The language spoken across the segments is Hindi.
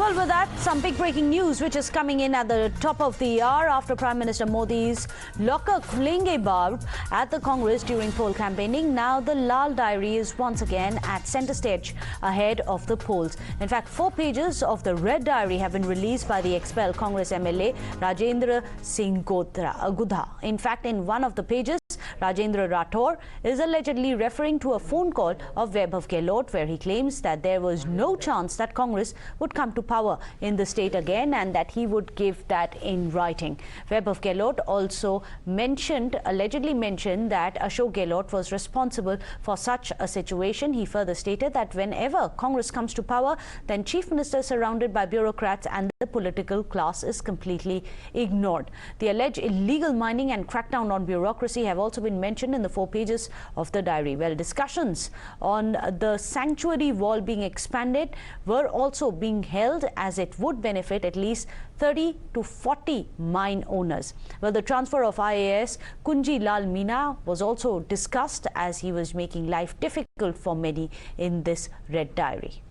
Well, with that, some big breaking news which is coming in at the top of the hour after Prime Minister Modi's locker khulenge barb at the Congress during poll campaigning. Now the Lal Diary is once again at centre stage ahead of the polls. In fact, 4 pages of the Red Diary have been released by the expelled Congress MLA Rajendra Singh Gudha. In fact, in one of the pages, Rajendra Rathore is allegedly referring to a phone call of Vaibhav Gehlot where he claims that there was no chance that Congress would come to power in the state again and that he would give that in writing. Vaibhav Gehlot also allegedly mentioned that Ashok Gehlot was responsible for such a situation. He further stated that whenever Congress comes to power, then Chief Minister surrounded by bureaucrats and the political class is completely ignored. The alleged illegal mining and crackdown on bureaucracy have also been mentioned in the 4 pages of the diary. Well, discussions on the sanctuary wall being expanded were also being held as it would benefit at least 30 to 40 mine owners. Well, the transfer of IAS Kunji Lal Meena was also discussed as he was making life difficult for many in this Red Diary.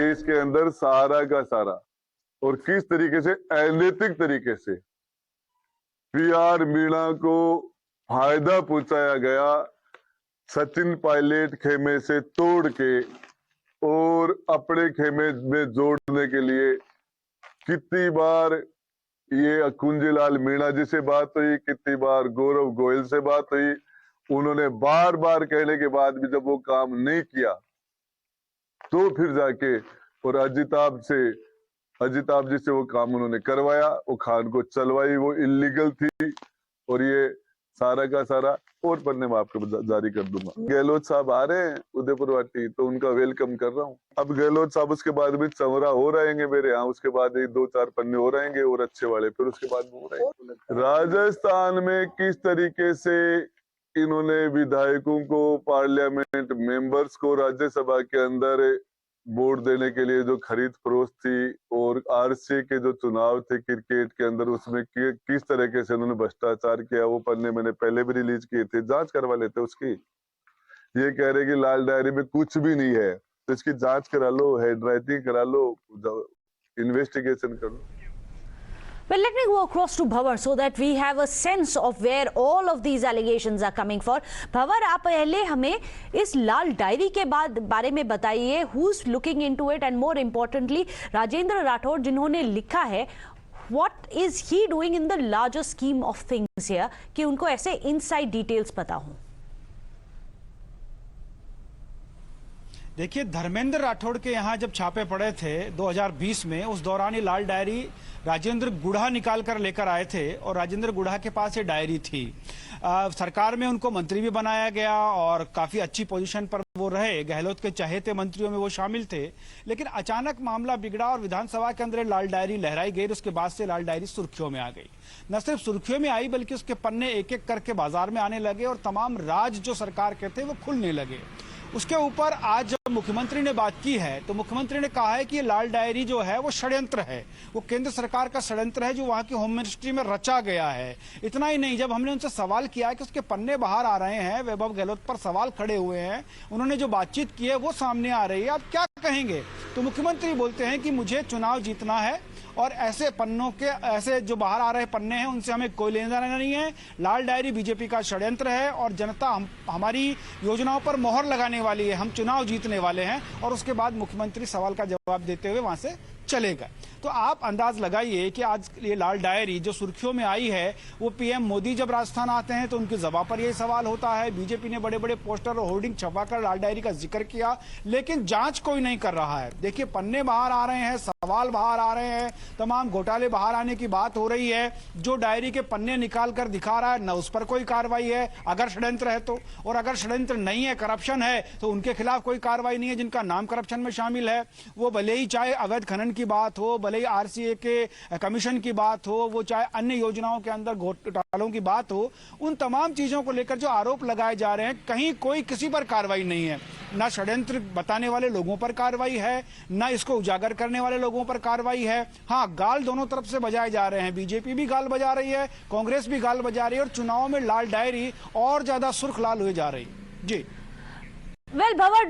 इसके अंदर सारा का सारा और किस तरीके से अनैतिक तरीके से पीआर मीणा को फायदा पहुंचाया गया, सचिन पायलट खेमे से तोड़ के और अपने खेमे में जोड़ने के लिए कितनी बार ये कुंजीलाल मीणा जी से बात हुई, कितनी बार गौरव गोयल से बात हुई। उन्होंने बार बार कहने के बाद भी जब वो काम नहीं किया तो फिर जाके और अजिताभ जी से वो काम उन्होंने करवाया, वो खान को चलवाई, वो इलीगल थी। और ये सारा का सारा और पन्ने में आपको जारी कर दूंगा। गहलोत साहब आ रहे हैं उदयपुर वाटी, तो उनका वेलकम कर रहा हूँ। अब गहलोत साहब उसके बाद भी चमरा हो रहेंगे मेरे यहाँ, उसके बाद 2-4 पन्ने हो रहेंगे और अच्छे वाले, फिर उसके बाद हो रहेंगे। राजस्थान में किस तरीके से इन्होंने विधायकों को, पार्लियामेंट मेंबर्स को राज्यसभा के अंदर वोट देने के लिए जो खरीद फरोख्त थी और आरसीए के जो चुनाव थे क्रिकेट के अंदर, उसमें किस तरीके से उन्होंने भ्रष्टाचार किया, वो पन्ने मैंने पहले भी रिलीज किए थे। जांच करवा लेते उसकी। ये कह रहे कि लाल डायरी में कुछ भी नहीं है, तो इसकी जांच करा लो, हेड राइटिंग करा लो, इन्वेस्टिगेशन कर लो। Well, let me go across to Bhavar so that we have a sense of where all of these allegations are coming for. Bhavar, आप पहले हमें इस लाल डायरी के बारे में बताइए, who's looking into it and more importantly, Rajendra Rathore जिन्होंने लिखा है, what is he doing in the larger scheme of things here कि उनको ऐसे inside details पता हो? देखिए, धर्मेंद्र राठौड़ के यहाँ जब छापे पड़े थे 2020 में, उस दौरान ये लाल डायरी राजेंद्र गुढ़ा निकाल कर लेकर आए थे और राजेंद्र गुढ़ा के पास ये डायरी थी। सरकार में उनको मंत्री भी बनाया गया और काफी अच्छी पोजीशन पर वो रहे, गहलोत के चहेते मंत्रियों में वो शामिल थे। लेकिन अचानक मामला बिगड़ा और विधानसभा के अंदर लाल डायरी लहराई गई। उसके बाद से लाल डायरी सुर्खियों में आ गई। न सिर्फ सुर्खियों में आई बल्कि उसके पन्ने एक एक करके बाजार में आने लगे और तमाम राज जो सरकार के थे वो खुलने लगे। उसके ऊपर आज जब मुख्यमंत्री ने बात की है तो मुख्यमंत्री ने कहा है कि ये लाल डायरी जो है वो षड्यंत्र है, वो केंद्र सरकार का षड्यंत्र है जो वहां की होम मिनिस्ट्री में रचा गया है। इतना ही नहीं, जब हमने उनसे सवाल किया है कि उसके पन्ने बाहर आ रहे हैं, वैभव गहलोत पर सवाल खड़े हुए हैं, उन्होंने जो बातचीत की है वो सामने आ रही है, आप क्या कहेंगे? तो मुख्यमंत्री बोलते हैं कि मुझे चुनाव जीतना है और ऐसे पन्नों के, ऐसे जो बाहर आ रहे पन्ने हैं उनसे हमें कोई लेना देना नहीं है। लाल डायरी बीजेपी का षड्यंत्र है और जनता हमारी योजनाओं पर मोहर लगाने वाली है, हम चुनाव जीतने वाले हैं। और उसके बाद मुख्यमंत्री सवाल का जवाब देते हुए वहां से चले गए। तो आप अंदाज लगाइए कि आज ये लाल डायरी जो सुर्खियों में आई है, वो पीएम मोदी जब राजस्थान आते हैं तो उनकी ज़बां पर यही सवाल होता है। बीजेपी ने बड़े बड़े पोस्टर और होर्डिंग छपाकर लाल डायरी का जिक्र किया, लेकिन जांच कोई नहीं कर रहा है। देखिए, पन्ने बाहर आ रहे हैं, सवाल बाहर आ रहे हैं, तमाम घोटाले बाहर आने की बात हो रही है। जो डायरी के पन्ने निकाल कर दिखा रहा है, न उस पर कोई कार्रवाई है अगर षड्यंत्र है तो, और अगर षड्यंत्र नहीं है, करप्शन है, तो उनके खिलाफ कोई कार्रवाई नहीं है। जिनका नाम करप्शन में शामिल है, वो भले ही चाहे अवैध खनन की बात हो, भले ही आरसीए के कमीशन की बात हो, वो चाहे अन्य योजनाओं के अंदर घोटालों की बात हो, उन तमाम चीजों को लेकर जो आरोप लगाए जा रहे हैं, कहीं कोई किसी पर कार्रवाई नहीं है। ना षड्यंत्र बताने वाले लोगों पर कार्रवाई है, ना इसको उजागर करने वाले लोगों पर कार्रवाई है। हाँ, गाल दोनों तरफ से बजाए जा रहे हैं, बीजेपी भी गाल बजा रही है, कांग्रेस भी गाल बजा रही है और चुनाव में लाल डायरी और ज्यादा सुर्ख लाल हुए जा रही। जी वेल भवर